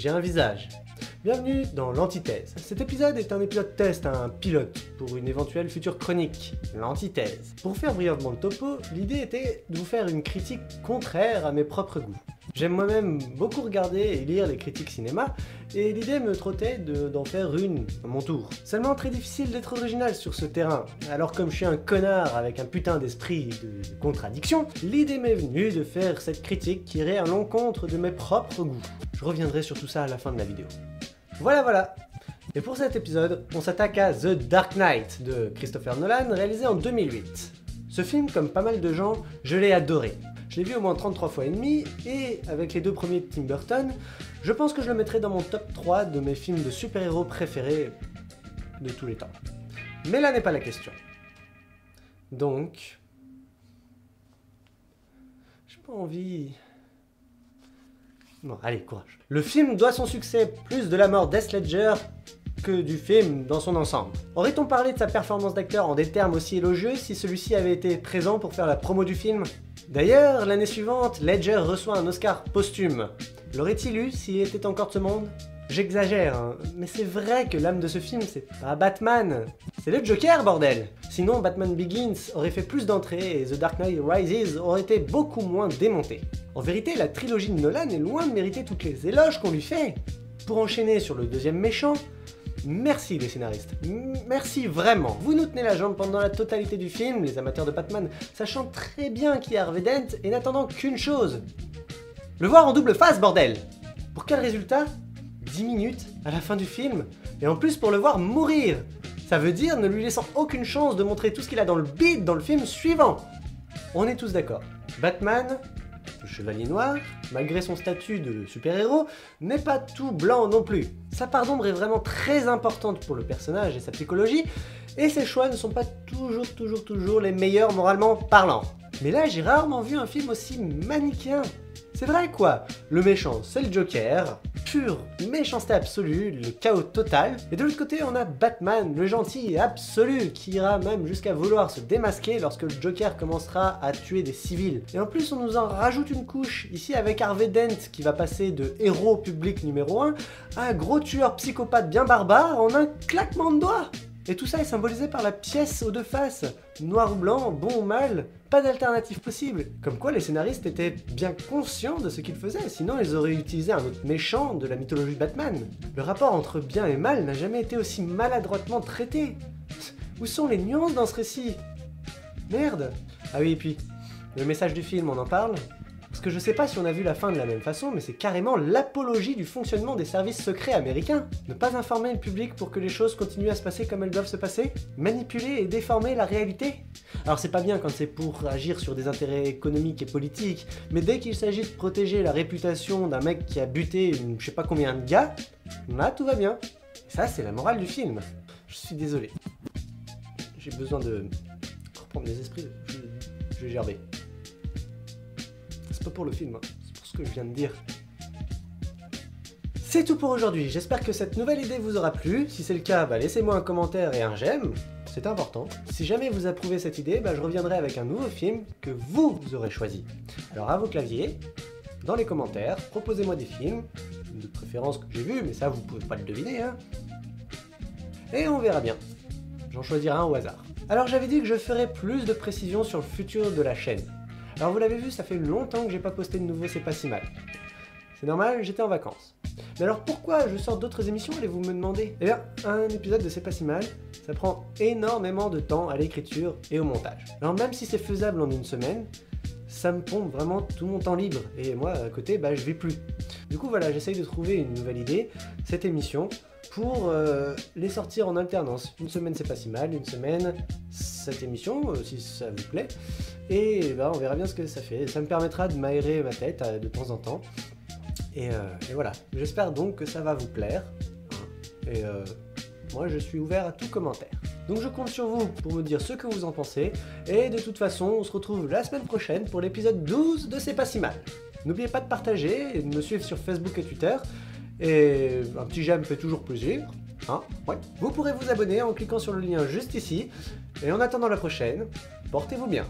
j'ai un visage. Bienvenue dans l'antithèse. Cet épisode est un épisode test, un pilote, pour une éventuelle future chronique, l'antithèse. Pour faire brièvement le topo, l'idée était de vous faire une critique contraire à mes propres goûts. J'aime moi-même beaucoup regarder et lire les critiques cinéma, et l'idée me trottait d'en faire une à mon tour. Seulement très difficile d'être original sur ce terrain, alors comme je suis un connard avec un putain d'esprit de contradiction, l'idée m'est venue de faire cette critique qui irait à l'encontre de mes propres goûts. Je reviendrai sur tout ça à la fin de la vidéo. Voilà. Et pour cet épisode, on s'attaque à The Dark Knight de Christopher Nolan, réalisé en 2008. Ce film, comme pas mal de gens, je l'ai adoré. Je l'ai vu au moins 33 fois et demi, et avec les deux premiers de Tim Burton, je pense que je le mettrai dans mon top 3 de mes films de super-héros préférés de tous les temps. Mais là n'est pas la question. Donc... j'ai pas envie... Bon, allez, courage. Le film doit son succès plus de la mort d'Heath Ledger que du film dans son ensemble. Aurait-on parlé de sa performance d'acteur en des termes aussi élogieux si celui-ci avait été présent pour faire la promo du film? D'ailleurs, l'année suivante, Ledger reçoit un Oscar posthume. L'aurait-il eu s'il était encore de ce monde? J'exagère, hein, mais c'est vrai que l'âme de ce film, c'est pas Batman, c'est le Joker, bordel! Sinon, Batman Begins aurait fait plus d'entrées et The Dark Knight Rises aurait été beaucoup moins démonté. En vérité, la trilogie de Nolan est loin de mériter toutes les éloges qu'on lui fait. Pour enchaîner sur le deuxième méchant, merci les scénaristes, merci vraiment. Vous nous tenez la jambe pendant la totalité du film, les amateurs de Batman, sachant très bien qui est Harvey Dent et n'attendant qu'une chose. Le voir en double face, bordel! Pour quel résultat? 10 minutes à la fin du film, et en plus pour le voir mourir. Ça veut dire ne lui laissant aucune chance de montrer tout ce qu'il a dans le bide dans le film suivant. On est tous d'accord. Batman, le Chevalier Noir, malgré son statut de super-héros, n'est pas tout blanc non plus. Sa part d'ombre est vraiment très importante pour le personnage et sa psychologie, et ses choix ne sont pas toujours les meilleurs moralement parlant. Mais là, j'ai rarement vu un film aussi manichéen. C'est vrai quoi, le méchant c'est le Joker, pure méchanceté absolue, le chaos total, et de l'autre côté on a Batman, le gentil absolu, qui ira même jusqu'à vouloir se démasquer lorsque le Joker commencera à tuer des civils. Et en plus on nous en rajoute une couche, ici avec Harvey Dent qui va passer de héros public numéro 1 à gros tueur psychopathe bien barbare en un claquement de doigts. Et tout ça est symbolisé par la pièce aux deux faces, noir ou blanc, bon ou mal, pas d'alternative possible. Comme quoi les scénaristes étaient bien conscients de ce qu'ils faisaient, sinon ils auraient utilisé un autre méchant de la mythologie de Batman. Le rapport entre bien et mal n'a jamais été aussi maladroitement traité. Où sont les nuances dans ce récit? Merde. Ah oui, et puis, le message du film, on en parle? Parce que je sais pas si on a vu la fin de la même façon, mais c'est carrément l'apologie du fonctionnement des services secrets américains. Ne pas informer le public pour que les choses continuent à se passer comme elles doivent se passer? Manipuler et déformer la réalité? Alors c'est pas bien quand c'est pour agir sur des intérêts économiques et politiques, mais dès qu'il s'agit de protéger la réputation d'un mec qui a buté je sais pas combien de gars, là tout va bien. Et ça c'est la morale du film. Je suis désolé. J'ai besoin de reprendre mes esprits, je vais gerber. C'est pas pour le film, hein. C'est pour ce que je viens de dire. C'est tout pour aujourd'hui, j'espère que cette nouvelle idée vous aura plu. Si c'est le cas, laissez-moi un commentaire et un j'aime, c'est important. Si jamais vous approuvez cette idée, je reviendrai avec un nouveau film que vous aurez choisi. Alors à vos claviers, dans les commentaires, proposez-moi des films, de préférence que j'ai vus, mais ça vous pouvez pas le deviner, hein. Et on verra bien. J'en choisirai un au hasard. Alors j'avais dit que je ferais plus de précisions sur le futur de la chaîne. Alors vous l'avez vu, ça fait longtemps que j'ai pas posté de nouveau C'est pas si mal. C'est normal, j'étais en vacances. Mais alors pourquoi je sors d'autres émissions, allez-vous me demander? Eh bien, un épisode de C'est pas si mal, ça prend énormément de temps à l'écriture et au montage. Alors même si c'est faisable en une semaine, ça me pompe vraiment tout mon temps libre. Et moi, à côté, je vais plus. Du coup voilà, j'essaye de trouver une nouvelle idée, cette émission, pour les sortir en alternance. Une semaine C'est pas si mal, une semaine cette émission, si ça vous plaît. Et on verra bien ce que ça fait. Ça me permettra de m'aérer ma tête de temps en temps. Et voilà. J'espère donc que ça va vous plaire. Et moi, je suis ouvert à tout commentaire. Donc je compte sur vous pour me dire ce que vous en pensez. Et de toute façon, on se retrouve la semaine prochaine pour l'épisode 12 de C'est pas si mal. N'oubliez pas de partager et de me suivre sur Facebook et Twitter. Et un petit j'aime fait toujours plaisir. Ouais. Vous pourrez vous abonner en cliquant sur le lien juste ici. Et en attendant la prochaine, portez-vous bien.